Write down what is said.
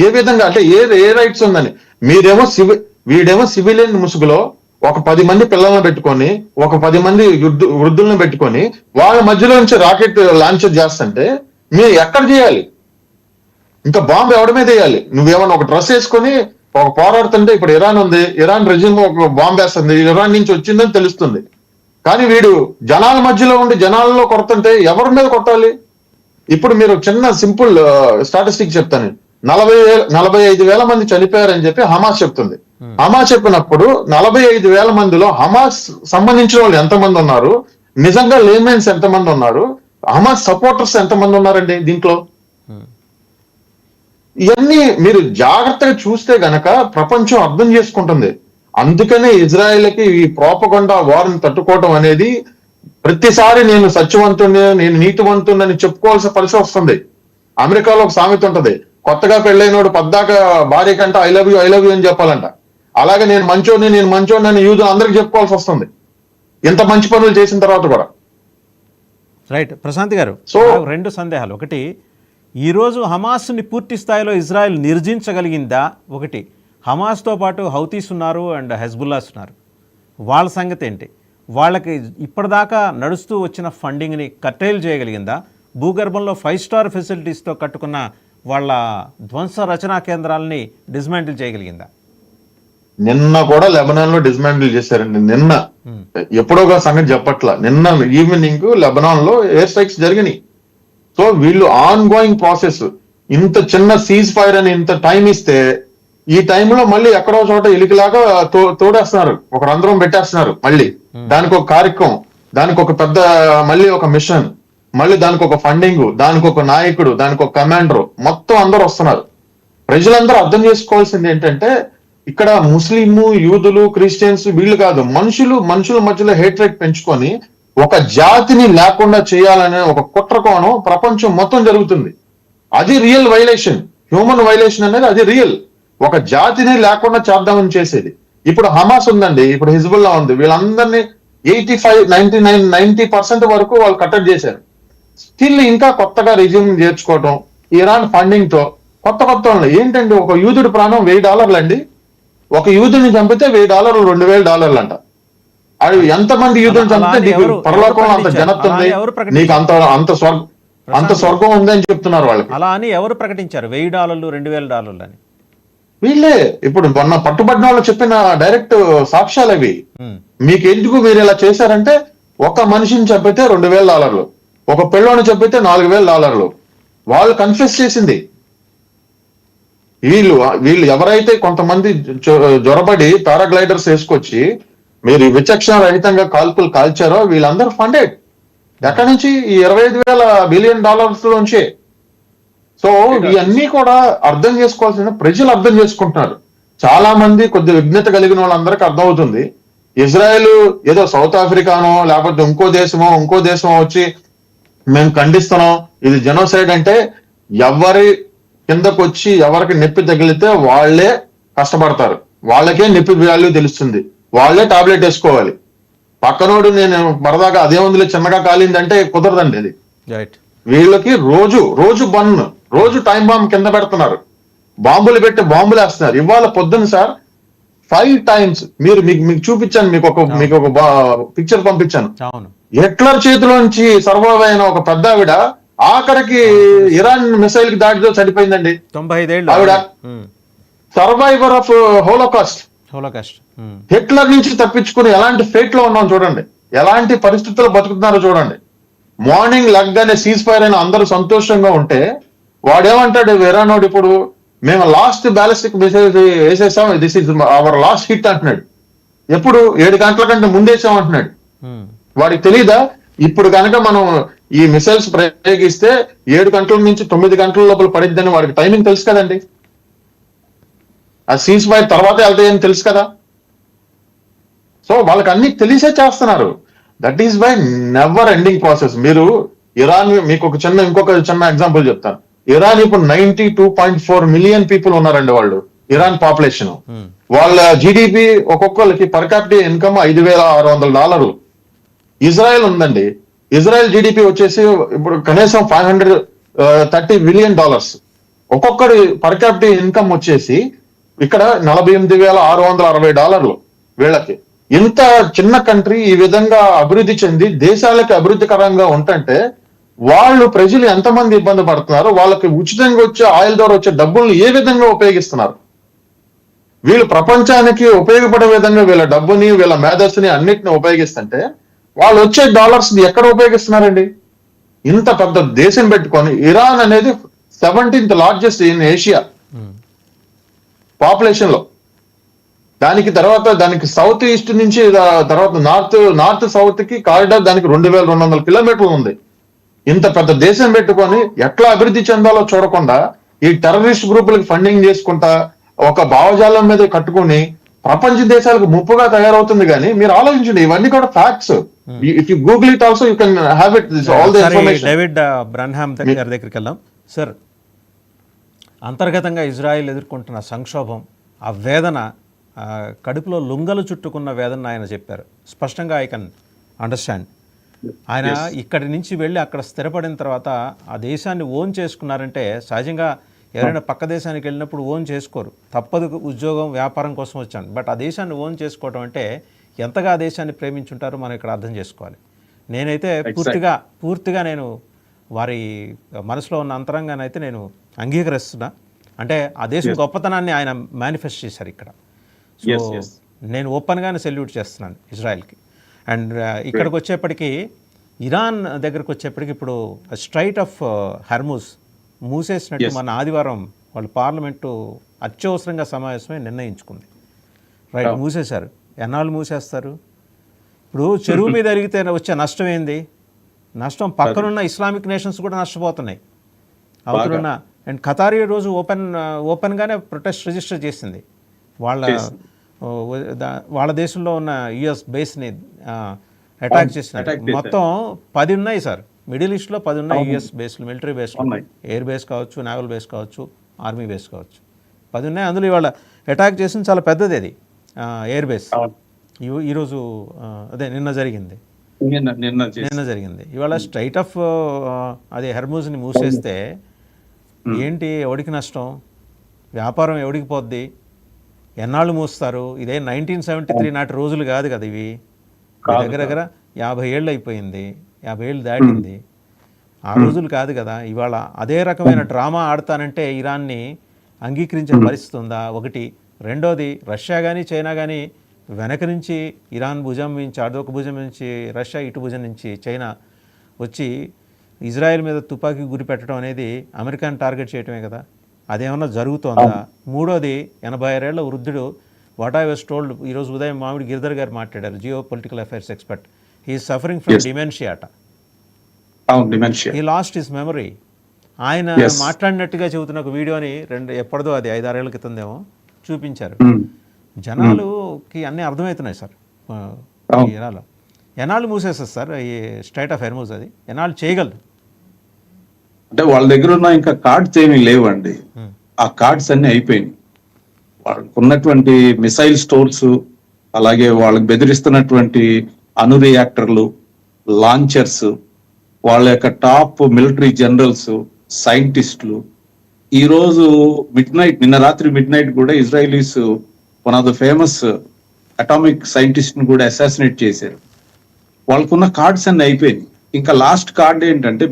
ఏ విధంగా అంటే ఏ రైట్స్ ఉందని? వీడేమో సివిలియన్ ముసుగులో ఒక 10 మంది పిల్లలను పెట్టుకొని, ఒక 10 మంది వృద్ధులను పెట్టుకొని వాళ్ళ మధ్యలో నుంచి రాకెట్ లాంచర్ చేస్తుంటే మీరు ఎక్కడ చేయాలి? ఇంకా బాంబు ఎవడి మీద వేయాలి? నువ్వేమన్నా ఒక డ్రెస్ వేసుకొని ఒక పోరాడుతుంటే, ఇప్పుడు ఇరాన్ ఉంది, ఇరాన్ రెజిమ్ ఒక బాంబు వేస్తుంది, ఇరాన్ నుంచి వచ్చిందని తెలుస్తుంది. కానీ వీడు జనాల మధ్యలో ఉండి జనాలలో కొడుతుంటే ఎవరి మీద కొట్టాలి? ఇప్పుడు మీరు చిన్న సింపుల్ స్టాటిస్టిక్ చెప్తాను. 45,000 మంది చనిపోయారని చెప్పి హమాస్ చెప్తుంది. హమాస్ చెప్పినప్పుడు 45,000 మందిలో హమాస్ సంబంధించిన వాళ్ళు ఎంతమంది ఉన్నారు, నిజంగా లేమెన్స్ ఎంతమంది ఉన్నారు, హమాస్ సపోర్టర్స్ ఎంతమంది ఉన్నారండి దీంట్లో? ఇవన్నీ మీరు జాగ్రత్తగా చూస్తే గనక ప్రపంచం అర్థం చేసుకుంటుంది. అందుకనే ఇజ్రాయెల్కి ఈ ప్రోపగండా వార్ని తట్టుకోవడం అనేది ప్రతిసారి నేను సత్యవంతుని, నేను నీతివంతుని చెప్పుకోవాల్సిన పరిస్థితి వస్తుంది. అమెరికాలో ఒక సామెత ఉంటది, కొత్తగా పెళ్ళైనోడు పద్దాక భార్య కంటే ఐ లవ్ యూ అని చెప్పాలంట. అలాగే నేను మంచోడిని అని యూజ్ అందరికి చెప్పుకోవాల్సి వస్తుంది, ఇంత మంచి పనులు చేసిన తర్వాత కూడా. రైట్ ప్రశాంత్ గారు, సో 2 సందేహాలు. ఒకటి, ఈరోజు హమాస్ని పూర్తి స్థాయిలో ఇజ్రాయెల్ నిర్జించగలిగిందా? ఒకటి, హమాస్తో పాటు హౌతీస్ ఉన్నారు అండ్ హెజ్బుల్లాస్ ఉన్నారు, వాళ్ళ సంగతి ఏంటి? వాళ్ళకి ఇప్పటిదాకా నడుస్తూ వచ్చిన ఫండింగ్ని కట్టేలు చేయగలిగిందా? భూగర్భంలో 5 స్టార్ ఫెసిలిటీస్తో కట్టుకున్న వాళ్ళ ధ్వంస రచనా కేంద్రాలని డిస్మాంటిల్ చేయగలిగిందా? నిన్న కూడా లెబనాన్ లో డిస్మాంటిల్ చేశారండి. నిన్న ఎప్పుడో ఒక సంగతి చెప్పట్లా, నిన్న ఈవినింగ్ లెబనాన్ లో ఎయిర్ స్ట్రైక్స్ జరిగినాయి. సో వీళ్ళు ఆన్ గోయింగ్ ప్రాసెస్. ఇంత చిన్న సీజ్ ఫైర్ అని ఇంత టైం ఇస్తే, ఈ టైంలో మళ్ళీ ఎక్కడో చోట ఎలికిలాగా తోడేస్తున్నారు, ఒక రంధ్రం పెట్టేస్తున్నారు. మళ్ళీ దానికి ఒక కార్యక్రమం, దానికి ఒక పెద్ద మళ్ళీ ఒక మిషన్, మళ్ళీ దానికి ఒక ఫండింగ్, దానికి ఒక నాయకుడు, దానికి ఒక కమాండర్, మొత్తం అందరూ వస్తున్నారు. ప్రజలందరూ అర్థం చేసుకోవాల్సింది ఏంటంటే, ఇక్కడ ముస్లింలు, యూదులు, క్రిస్టియన్స్ వీళ్ళు కాదు, మనుషుల మధ్యలో హేట్రేట్ పెంచుకొని ఒక జాతిని లేకుండా చేయాలనే ఒక కుట్రకోణం ప్రపంచం మొత్తం జరుగుతుంది. అది రియల్ వైలేషన్, హ్యూమన్ వైలేషన్ అనేది అది రియల్. ఒక జాతిని లేకుండా చేద్దామని చేసేది. ఇప్పుడు హమాస్ ఉందండి, ఇప్పుడు హిజ్బుల్లా ఉంది, వీళ్ళందరినీ 90% వరకు వాళ్ళు కట్టడి చేశారు. స్టిల్ ఇంకా కొత్తగా రిజ్యూమ్ చేర్చుకోవటం, ఇరాన్ ఫండింగ్ తో కొత్త ఏంటండి, ఒక యూదుడి ప్రాణం $1000 అండి. ఒక యూదుని చంపితే $1000, $2000 అంట. అది ఎంతమంది యూదుని చంపితే నీకు పరలోకంలో అంత జనత ఉంది, నీకు అంత స్వర్గం ఉంది అని చెప్తున్నారు వాళ్ళకి. అలా అని ఎవరు ప్రకటించారు $1000, $2000 అని? వీళ్ళే ఇప్పుడు మొన్న పట్టుబడిన వాళ్ళు చెప్పిన డైరెక్ట్ సాక్ష్యాలు అవి. మీకు ఎందుకు మీరు ఇలా చేశారంటే, ఒక మనిషిని చంపితే $2000, ఒక పిల్లోని చంపితే $4000 వాళ్ళు కన్ఫెస్ చేసింది. వీళ్ళు ఎవరైతే కొంతమంది జ్వరబడి పారాగ్లైడర్స్ వేసుకొచ్చి మీరు విచక్షణ రహితంగా కాల్పులు కాల్చారో వీళ్ళందరూ ఫండెడ్. ఎక్కడి నుంచి? ఈ $25,000 బిలియన్ నుంచే. సో ఇవన్నీ కూడా అర్థం చేసుకోవాల్సిన ప్రజలు అర్థం చేసుకుంటున్నారు. చాలా మంది కొద్ది విజ్ఞత కలిగిన వాళ్ళందరికీ అర్థమవుతుంది. ఇజ్రాయెల్ ఏదో సౌత్ ఆఫ్రికానో లేకపోతే ఇంకో దేశమో వచ్చి మేము ఖండిస్తున్నాం, ఇది జెనోసైడ్ అంటే, ఎవరి కిందకు వచ్చి ఎవరికి నొప్పి తగిలితే వాళ్లే కష్టపడతారు, వాళ్ళకే నొప్పి వాల్యూ తెలుస్తుంది, వాళ్లే టాబ్లెట్ వేసుకోవాలి. పక్కనోడు నేను మరదాగా అదే ఉందిలే చిన్నగా కాలిందంటే కుదరదండి అది. వీళ్ళకి రోజు టైం బాంబ్ కింద పెడుతున్నారు, బాంబులు పెట్టి బాంబులు వేస్తున్నారు. ఇవాళ పొద్దున్న సార్ 5 times మీకు చూపించాను, మీకు ఒక పిక్చర్ పంపించాను. హిట్లర్ చేతిలోంచి సర్వైవ్ అయిన ఒక పెద్ద ఆవిడ ఆఖరికి ఇరాన్ మిసైల్ కి దాడితో చనిపోయిందండి. 95 ఏళ్ళు ఆవిడ సర్వైవర్ ఆఫ్ హోలోకాస్ట్. హిట్లర్ నుంచి తప్పించుకుని ఎలాంటి ఫేట్ లో ఉన్నాం చూడండి, ఎలాంటి పరిస్థితుల్లో బతుకుతున్నారో చూడండి. మార్నింగ్ లగ్గానే సీజ్ ఫైర్ అయిన అందరూ సంతోషంగా ఉంటే వాడేమంటాడు ఇరానోడు, ఇప్పుడు మేము లాస్ట్ బ్యాలిస్టిక్ మిసైల్ వేసేసాం, this is our last hit అంటున్నాడు. ఎప్పుడు 7 గంటల కంటే ముందేసాం అంటున్నాడు. వాడికి తెలీదా ఇప్పుడు కనుక మనం ఈ మిసైల్స్ ప్రయోగిస్తే 7 గంటల నుంచి 9 గంటల లోపల పడిద్దని వాడికి టైమింగ్ తెలుసు కదండి. ఆ సీజ్ ఫైర్ తర్వాత వెళ్తాయని తెలుసు కదా. సో వాళ్ళకి అన్ని తెలిసే చేస్తున్నారు. That is by never ending process. మీరు ఇరాన్, మీకు ఇంకొక చిన్న ఎగ్జాంపుల్ చెప్తాను. ఇరాన్ ఇప్పుడు 92.4 మిలియన్ పీపుల్ ఉన్నారండి వాళ్ళు, ఇరాన్ పాపులేషన్. వాళ్ళ జీడిపి ఒక్కొక్కరికి పర్ క్యాపిటల్ ఇన్కమ్ $5,600. ఇజ్రాయెల్ ఉందండి, ఇజ్రాయెల్ జీడిపి వచ్చేసి ఇప్పుడు కనీసం $530 బిలియన్. ఒక్కొక్కడి పర్ క్యాపిటల్ ఇన్కమ్ వచ్చేసి ఇక్కడ $48,660 వీళ్ళకి. ఇంత చిన్న కంట్రీ ఈ విధంగా అభివృద్ధి చెంది దేశాలకి అభివృద్ధికరంగా ఉంటుంటే వాళ్ళు ప్రజలు ఎంతమంది ఇబ్బంది పడుతున్నారు, వాళ్ళకి ఉచితంగా వచ్చే ఆయిల్ ద్వారా వచ్చే డబ్బుల్ని ఏ విధంగా ఉపయోగిస్తున్నారు. వీళ్ళు ప్రపంచానికి ఉపయోగపడే విధంగా వీళ్ళ డబ్బుని వీళ్ళ మేధస్సుని అన్నిటిని ఉపయోగిస్తుంటే వాళ్ళు వచ్చే డాలర్స్ ఎక్కడ ఉపయోగిస్తున్నారండి? ఇంత పెద్ద దేశం పెట్టుకొని ఇరాన్ అనేది 17th largest in Asia population లో. దానికి సౌత్ ఈస్ట్ నుంచి తర్వాత నార్త్ సౌత్ కి కారిడార్ దానికి 2,200 కిలోమీటర్లు ఉంది. ఇంత పెద్ద దేశం పెట్టుకొని ఎట్లా అభివృద్ధి చెందాలో చూడకుండా ఈ టెర్రరిస్ట్ గ్రూపులకు ఫండింగ్ చేసుకుంటా ఒక భావజాలం మీద కట్టుకుని ప్రపంచ దేశాలకు ముప్పుగా తయారవుతుంది. కానీ మీరు ఆలోచించండి, ఇవన్నీ కూడా facts. If you Google it also you can have it all the information. David Branham గారి దగ్గరికి వెళ్దాం సార్. అంతర్గతంగా ఇజ్రాయెల్ ఎదుర్కొంటున్న సంక్షోభం, ఆ వేదన, కడుపులో లుంగలు చుట్టుకున్న వేదన ఆయన చెప్పారు స్పష్టంగా. I can understand. ఆయన ఇక్కడి నుంచి వెళ్ళి అక్కడ స్థిరపడిన తర్వాత ఆ దేశాన్ని ఓన్ చేసుకున్నారంటే, సహజంగా ఎవరైనా పక్క దేశానికి వెళ్ళినప్పుడు ఓన్ చేసుకోరు, తప్పదు, ఉద్యోగం వ్యాపారం కోసం వచ్చాను. బట్ ఆ దేశాన్ని ఓన్ చేసుకోవడం అంటే ఎంతగా ఆ దేశాన్ని ప్రేమించుంటారో మనం ఇక్కడ అర్థం చేసుకోవాలి. నేనైతే పూర్తిగా నేను వారి మనసులో ఉన్న అంతరంగాన్ని అయితే నేను అంగీకరిస్తున్నా. అంటే ఆ దేశం గొప్పతనాన్ని ఆయన మేనిఫెస్ట్ చేశారు ఇక్కడ. సో నేను ఓపెన్గానే సెల్యూట్ చేస్తున్నాను ఇజ్రాయెల్కి. అండ్ ఇక్కడికి వచ్చేప్పటికీ ఇరాన్ దగ్గరకు వచ్చేప్పటికి ఇప్పుడు స్ట్రైట్ ఆఫ్ హర్మూజ్ మూసేసినట్టు మన ఆదివారం వాళ్ళు పార్లమెంటు అత్యవసరంగా సమావేశమే నిర్ణయించుకుంది. రైట్, మూసేశారు. ఎన్నాళ్ళు మూసేస్తారు? ఇప్పుడు చెరువు మీద అరిగితే వచ్చే నష్టం ఏంది? నష్టం పక్కనున్న ఇస్లామిక్ నేషన్స్ కూడా నష్టపోతున్నాయి అవుతున్నా. అండ్ ఖతార్ ఈ రోజు ఓపెన్గానే ప్రొటెస్ట్ రిజిస్టర్ చేసింది. వాళ్ళ దేశంలో ఉన్న యుఎస్ బేస్ని అటాక్ చేసినారు. మొత్తం 10 ఉన్నాయి సార్. మిడిల్ ఈస్ట్లో 10 ఉన్నాయి యుఎస్ బేస్లు, మిలిటరీ బేస్లు, ఎయిర్ బేస్ కావచ్చు, నేవల్ బేస్ కావచ్చు, ఆర్మీ బేస్ కావచ్చు, 10 ఉన్నాయి. అందులో ఇవాళ అటాక్ చేసింది చాలా పెద్దది, అది ఎయిర్ బేస్. ఈరోజు అదే నిన్న జరిగింది. ఇవాళ స్ట్రైట్ ఆఫ్ అదే హర్మూజ్ని మూసేస్తే ఏంటి, ఎవడికి నష్టం? వ్యాపారం ఎవడికి పోద్ది? ఎన్నాళ్ళు మూస్తారు? ఇదే 1973 నాటి రోజులు కాదు కదా ఇవి. దగ్గర 50 ఏళ్ళు అయిపోయింది, 50 ఏళ్ళు దాటింది. ఆ రోజులు కాదు కదా. ఇవాళ అదే రకమైన డ్రామా ఆడతానంటే ఇరాన్ని అంగీకరించే పరిస్థితి ఉందా? ఒకటి. రెండోది, రష్యా కానీ చైనా కానీ వెనక నుంచి ఇరాన్ భుజం నుంచి, అదొక భుజం నుంచి రష్యా, ఇటు భుజం నుంచి చైనా వచ్చి ఇజ్రాయెల్ మీద తుపాకీ గురి పెట్టడం అనేది అమెరికాని టార్గెట్ చేయటమే కదా. అదేమన్నా జరుగుతోందా? మూడోది, 86 ఏళ్ల వృద్ధుడు, వాట్ ఐ వాస్ టోల్డ్, ఈరోజు ఉదయం మామిడి గిరిధర్ గారు మాట్లాడారు, geo political affairs expert. He is suffering from dementia అట. He lost his memory. ఆయన మాట్లాడినట్టుగా చెబుతున్న ఒక వీడియోని ఎప్పటిదో అది 5-6 ఏళ్ల క్రితందేమో చూపించారు. జనాలుకి అన్నీ అర్థమవుతున్నాయి సార్. ఎన్నాళ్ళు మూసేస్తారు సార్ ఈ స్ట్రైట్ ఆఫ్ హర్మూజ్? అది ఎన్నాళ్ళు చేయగలరు? అంటే వాళ్ళ దగ్గర ఉన్న ఇంకా కార్డ్స్ ఏమీ లేవండి. ఆ కార్డ్స్ అన్ని అయిపోయినాయి. వాళ్ళకు ఉన్నటువంటి మిసైల్ స్టోర్స్, అలాగే వాళ్ళకి బెదిరిస్తున్నటువంటి అణు రియాక్టర్లు, లాంచర్స్, వాళ్ళ యొక్క టాప్ మిలిటరీ జనరల్స్, సైంటిస్టులు. ఈ రోజు నిన్న రాత్రి మిడ్ నైట్ కూడా Israelis one of the famous atomic scientist ని కూడా అసాసినేట్ చేశారు. వాళ్ళకున్న కార్డ్స్ అన్ని అయిపోయినాయి. ఇంకా లాస్ట్ కార్డ్ ఏంటంటే